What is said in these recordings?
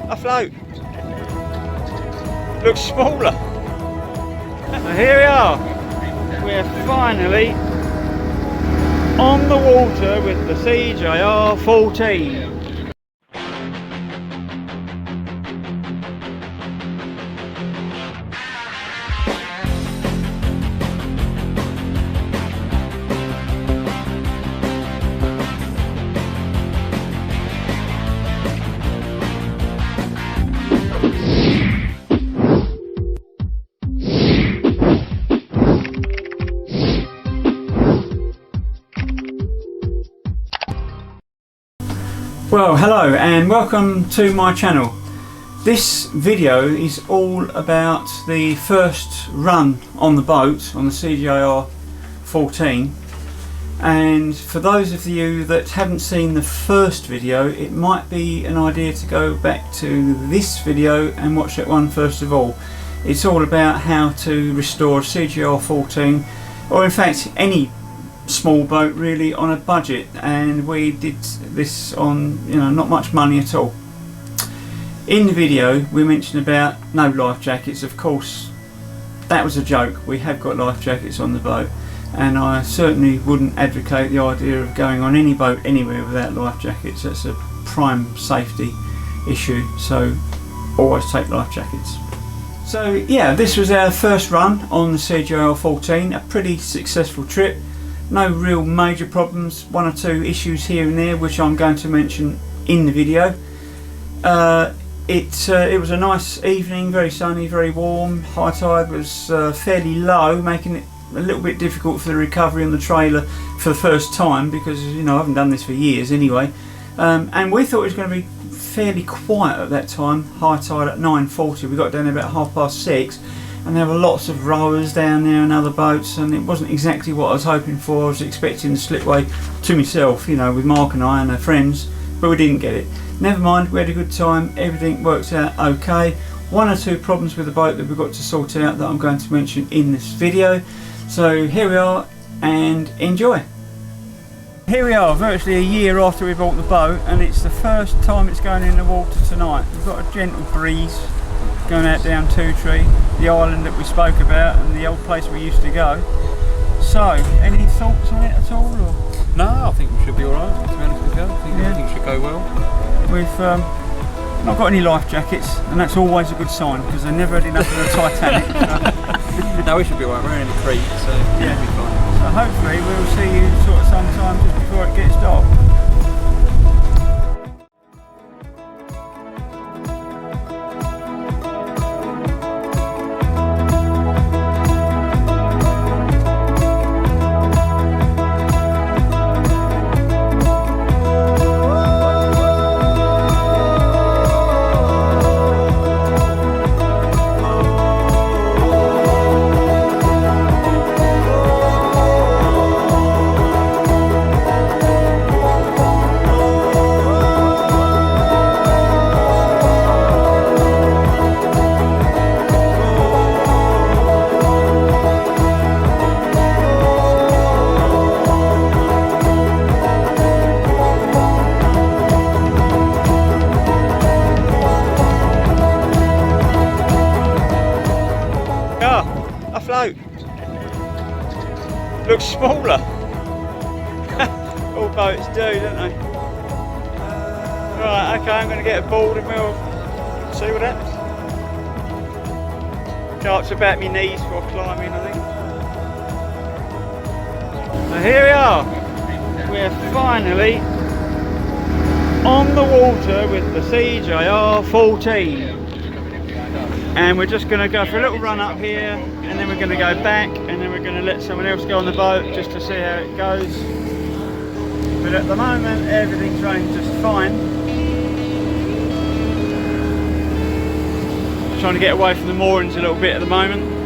afloat. Looks smaller. So here we are. We're finally on the water with the CJR14. Well, hello and welcome to my channel. This video is all about the first run on the boat on the CJR14, and for those of you that haven't seen the first video, it might be an idea to go back to this video and watch that one first of all. It's all about how to restore a CJR14, or in fact any small boat really, on a budget, and we did this on not much money at all. In the video we mentioned about no life jackets. Of course that was a joke. We have got life jackets on the boat, and I certainly wouldn't advocate the idea of going on any boat anywhere without life jackets. That's a prime safety issue, so always take life jackets. So yeah, this was our first run on the CJR14, a pretty successful trip. No real major problems, one or two issues here and there which I'm going to mention in the video. It was a nice evening, very sunny, very warm. High tide was fairly low, making it a little bit difficult for the recovery on the trailer for the first time, because I haven't done this for years anyway. And we thought it was going to be fairly quiet at that time. High tide at 9:40, we got down there about 6:30. And there were lots of rowers down there and other boats, and it wasn't exactly what I was hoping for. I was expecting the slipway to myself, with Mark and I and our friends, but we didn't get it. Never mind, we had a good time, everything worked out okay. One or two problems with the boat that we've got to sort out that I'm going to mention in this video. So here we are, and enjoy. Here we are, virtually a year after we bought the boat, and it's the first time it's going in the water tonight. We've got a gentle breeze going out down Two Tree, the island that we spoke about and the old place we used to go. So, any thoughts on it at all? Or? No, I think we should be alright, to be honest with you. I think everything should go well. We've not got any life jackets, and that's always a good sign, because they never had enough of the Titanic. So. No, we should be alright, we're in the creek, so yeah, we'll be fine. So hopefully we'll see you sort of sometime just before it gets dark. Afloat. Looks smaller. All boats do, don't they? Right, okay, I'm going to get a board and we'll see what happens. Sharks about my knees for climbing, I think. So here we are. We're finally on the water with the CJR14. And we're just going to go for a little run up here, and then we're going to go back, and then we're going to let someone else go on the boat just to see how it goes. But at the moment everything's running just fine. Trying to get away from the moorings a little bit at the moment.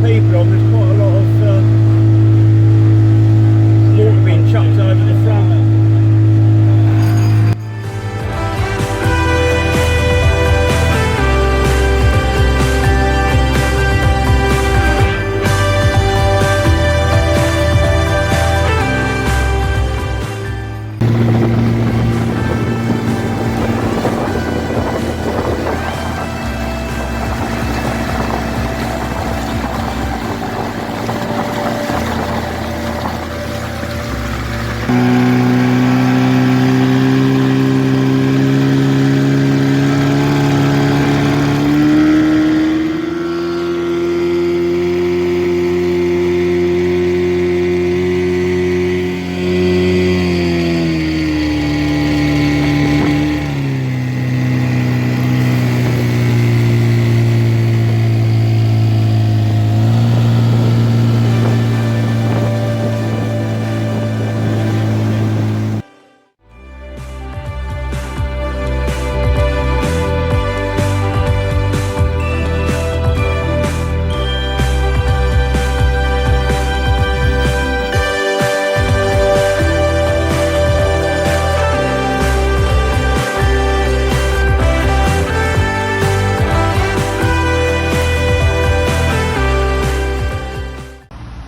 people on, there's quite a lot of water being chucked over the front.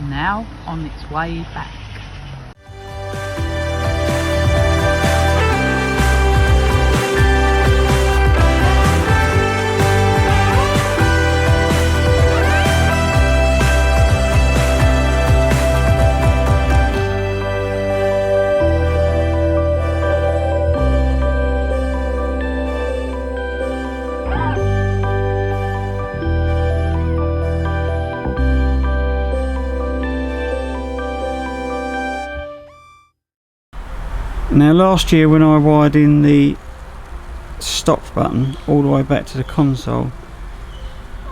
Now on its way back. Now last year when I wired in the stop button all the way back to the console,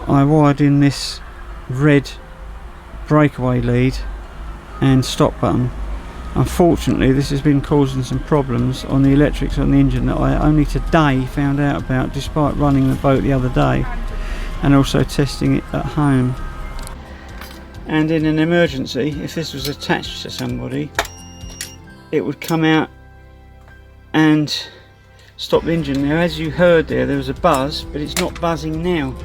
I wired in this red breakaway lead and stop button. Unfortunately this has been causing some problems on the electrics on the engine that I only today found out about, despite running the boat the other day and also testing it at home. And in an emergency, if this was attached to somebody, it would come out and stop the engine. Now as you heard there was a buzz, but it's not buzzing now.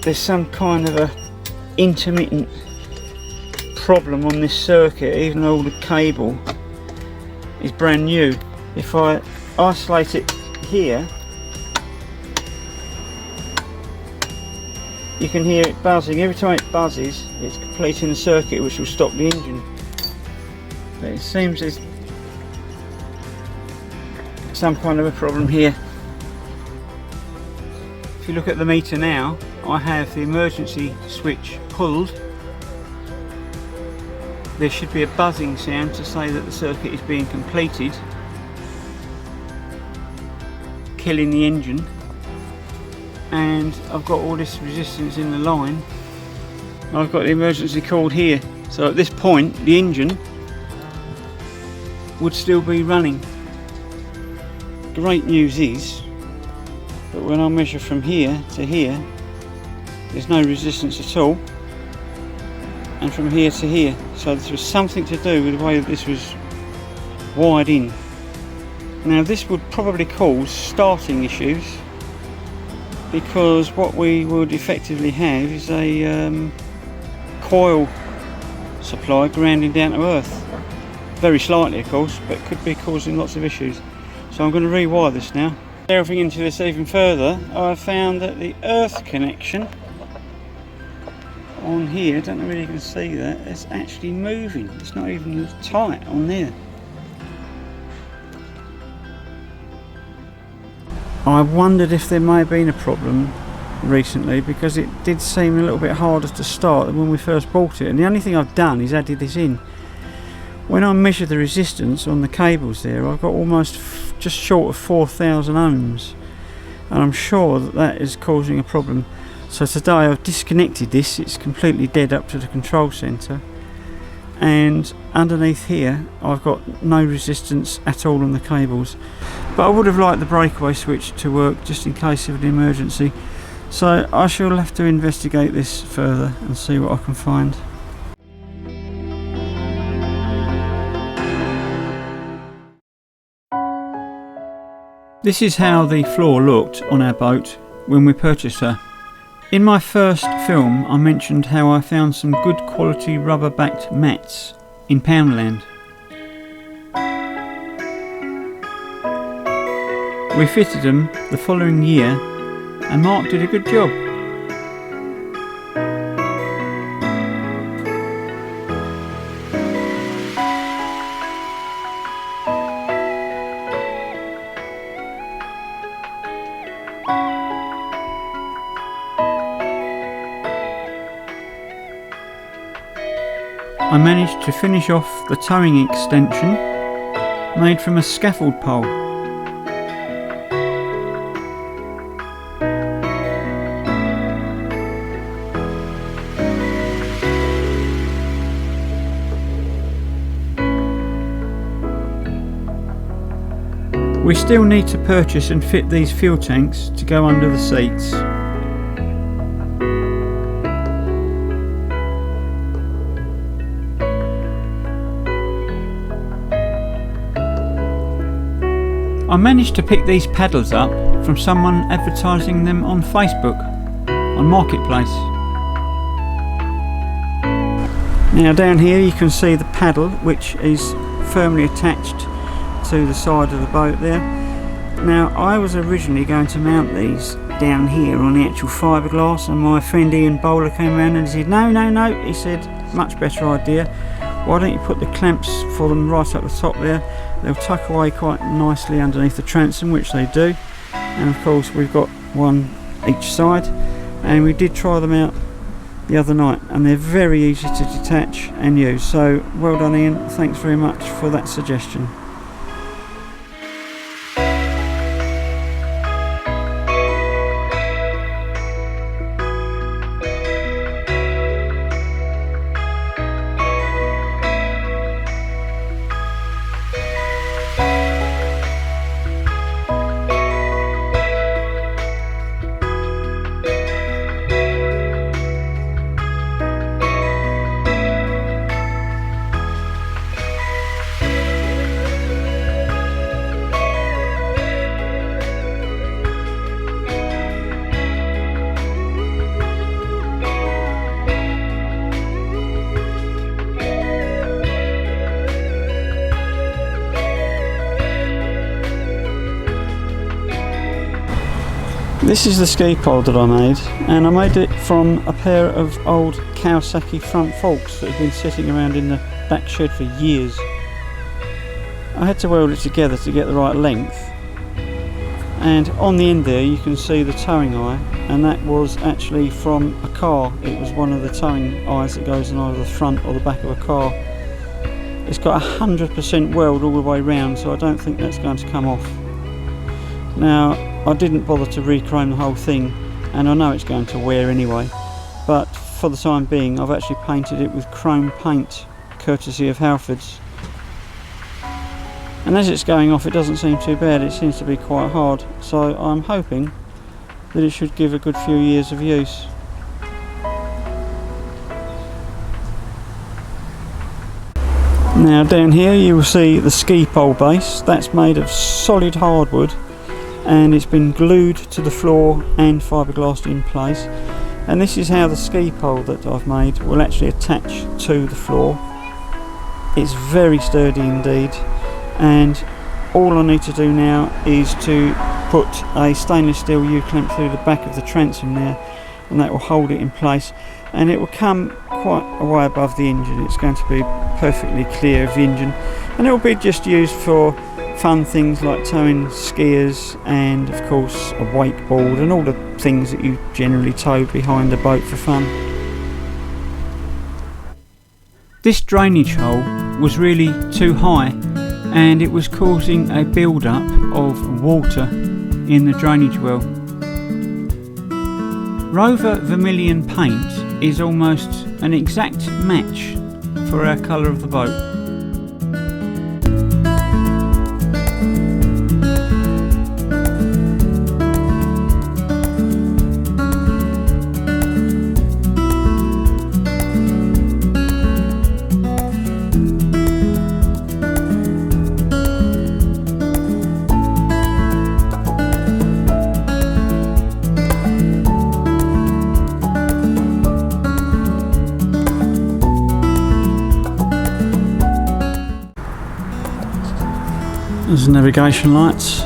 There's some kind of a intermittent problem on this circuit, even though the cable is brand new. If I isolate it here, you can hear it buzzing. Every time it buzzes, it's completing the circuit, which will stop the engine. But it seems there's some kind of a problem here. If you look at the meter now, I have the emergency switch pulled. There should be a buzzing sound to say that the circuit is being completed, killing the engine. And I've got all this resistance in the line. I've got the emergency cord here, so at this point the engine would still be running. Great news is that when I measure from here to here, there's no resistance at all, and from here to here, so this was something to do with the way that this was wired in. Now this would probably cause starting issues, because what we would effectively have is a coil supply grounding down to earth. Very slightly of course, but could be causing lots of issues. So I'm going to rewire this now. Delving into this even further, I found that the earth connection on here, I don't know whether you can see that, it's actually moving. It's not even tight on there. I wondered if there may have been a problem recently, because it did seem a little bit harder to start than when we first bought it, and the only thing I've done is added this in. When I measure the resistance on the cables there, I've got almost just short of 4,000 ohms, and I'm sure that that is causing a problem. So today I've disconnected this, it's completely dead up to the control centre, and underneath here I've got no resistance at all on the cables. But I would have liked the breakaway switch to work just in case of an emergency. So I shall have to investigate this further and see what I can find. This is how the floor looked on our boat when we purchased her. In my first film I mentioned how I found some good quality rubber backed mats in Poundland. We fitted them the following year and Mark did a good job. I managed to finish off the towing extension made from a scaffold pole. We still need to purchase and fit these fuel tanks to go under the seats. I managed to pick these paddles up from someone advertising them on Facebook, on Marketplace. Now down here you can see the paddle, which is firmly attached to the side of the boat there. Now I was originally going to mount these down here on the actual fiberglass, and my friend Ian Bowler came around and he said no, he said much better idea, why don't you put the clamps for them right up the top there. They'll tuck away quite nicely underneath the transom, which they do, and of course we've got one each side, and we did try them out the other night and they're very easy to detach and use. So well done Ian, thanks very much for that suggestion. This is the ski pole that I made, and I made it from a pair of old Kawasaki front forks that have been sitting around in the back shed for years. I had to weld it together to get the right length, and on the end there you can see the towing eye, and that was actually from a car. It was one of the towing eyes that goes in either the front or the back of a car. It's got 100% weld all the way round, so I don't think that's going to come off. Now I didn't bother to rechrome the whole thing, and I know it's going to wear anyway, but for the time being I've actually painted it with chrome paint courtesy of Halfords, and as it's going off it doesn't seem too bad. It seems to be quite hard, so I'm hoping that it should give a good few years of use. Now down here you will see the ski pole base. That's made of solid hardwood, and it's been glued to the floor and fiberglassed in place, and this is how the ski pole that I've made will actually attach to the floor. It's very sturdy indeed, and all I need to do now is to put a stainless steel U-clamp through the back of the transom there, and that will hold it in place, and it will come quite a way above the engine. It's going to be perfectly clear of the engine, and it will be just used for fun things like towing skiers and of course a wakeboard and all the things that you generally tow behind the boat for fun. This drainage hole was really too high, and it was causing a build-up of water in the drainage well. Rover Vermilion paint is almost an exact match for our colour of the boat. There's the navigation lights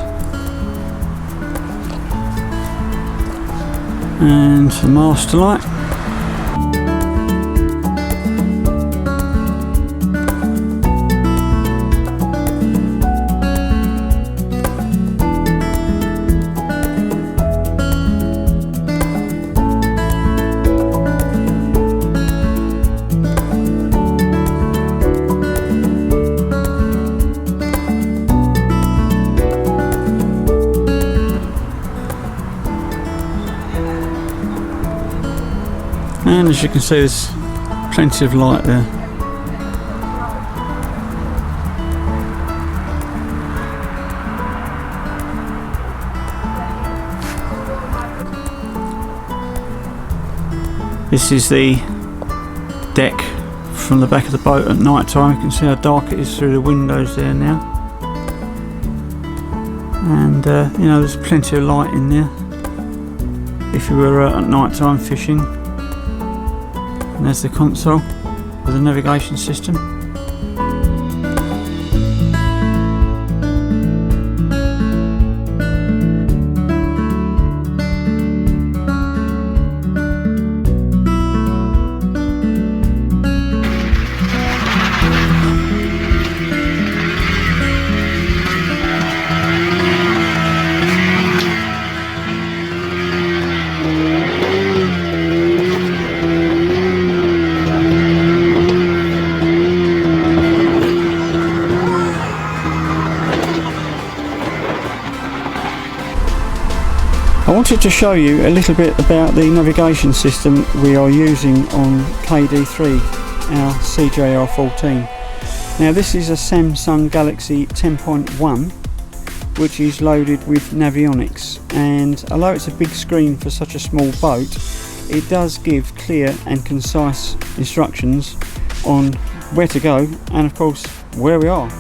and the master light. And as you can see, there's plenty of light there. This is the deck from the back of the boat at night time. You can see how dark it is through the windows there now. And you know, there's plenty of light in there if you were at night time fishing. And there's the console with the navigation system. I wanted to show you a little bit about the navigation system we are using on KD3, our CJR14. Now this is a Samsung Galaxy 10.1 which is loaded with Navionics, and although it's a big screen for such a small boat, it does give clear and concise instructions on where to go and of course where we are.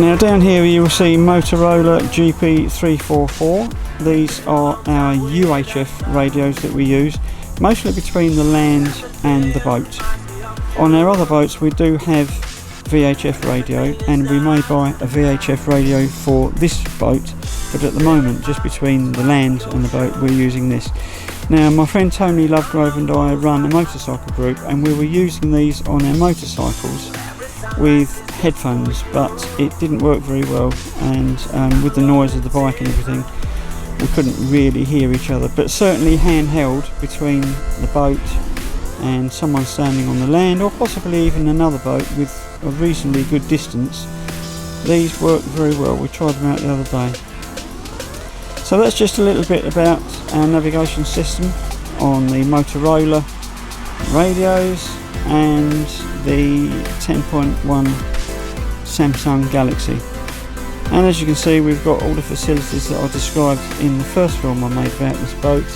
Now down here you will see Motorola GP344. These are our UHF radios that we use, mostly between the land and the boat. On our other boats we do have VHF radio, and we may buy a VHF radio for this boat, but at the moment just between the land and the boat we're using this. Now my friend Tony Lovegrove and I run a motorcycle group, and we were using these on our motorcycles with headphones, but it didn't work very well, and with the noise of the bike and everything we couldn't really hear each other. But certainly handheld between the boat and someone standing on the land, or possibly even another boat with a reasonably good distance, these work very well. We tried them out the other day. So that's just a little bit about our navigation system on the Motorola radios and the 10.1 Samsung Galaxy. And as you can see, we've got all the facilities that I described in the first film I made about this boat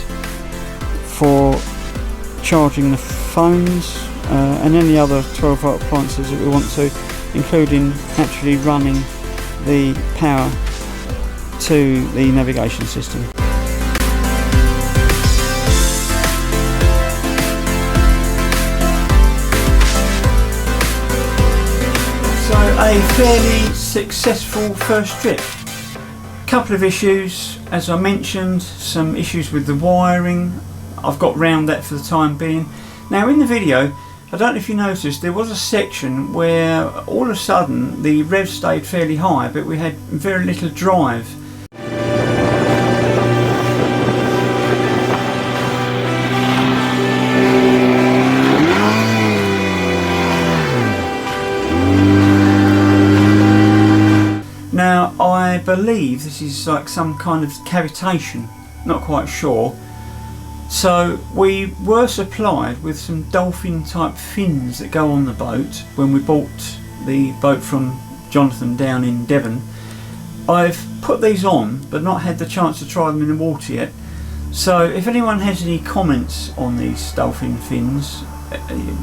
for charging the phones and any other 12-volt appliances that we want to, including actually running the power to the navigation system. So a fairly successful first trip. Couple of issues, as I mentioned, some issues with the wiring. I've got round that for the time being. Now in the video, I don't know if you noticed, there was a section where all of a sudden the rev stayed fairly high, but we had very little drive. Now I believe this is like some kind of cavitation, not quite sure. So we were supplied with some dolphin type fins that go on the boat when we bought the boat from Jonathan down in Devon. I've put these on but not had the chance to try them in the water yet. So if anyone has any comments on these dolphin fins,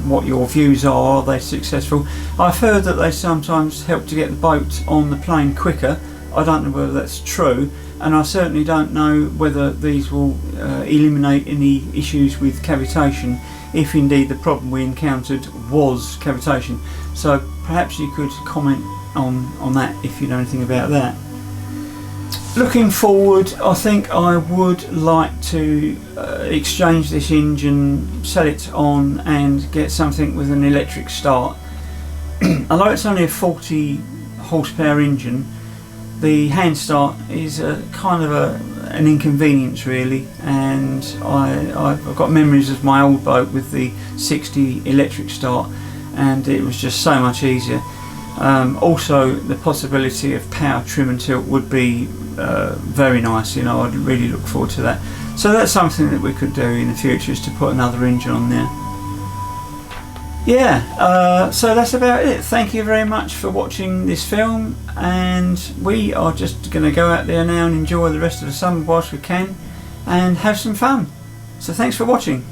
what your views are they successful? I've heard that they sometimes help to get the boat on the plane quicker. I don't know whether that's true, and I certainly don't know whether these will eliminate any issues with cavitation, if indeed the problem we encountered was cavitation. So perhaps you could comment on that if you know anything about that. Looking forward, I think I would like to exchange this engine, sell it on and get something with an electric start. Although it's only a 40 horsepower engine, the hand start is a kind of an inconvenience really, and I've got memories of my old boat with the 60 electric start, and it was just so much easier. Also the possibility of power trim and tilt would be very nice, you know. I'd really look forward to that. So that's something that we could do in the future, is to put another engine on there. Yeah, so that's about it. Thank you very much for watching this film, and we are just going to go out there now and enjoy the rest of the summer whilst we can and have some fun. So thanks for watching.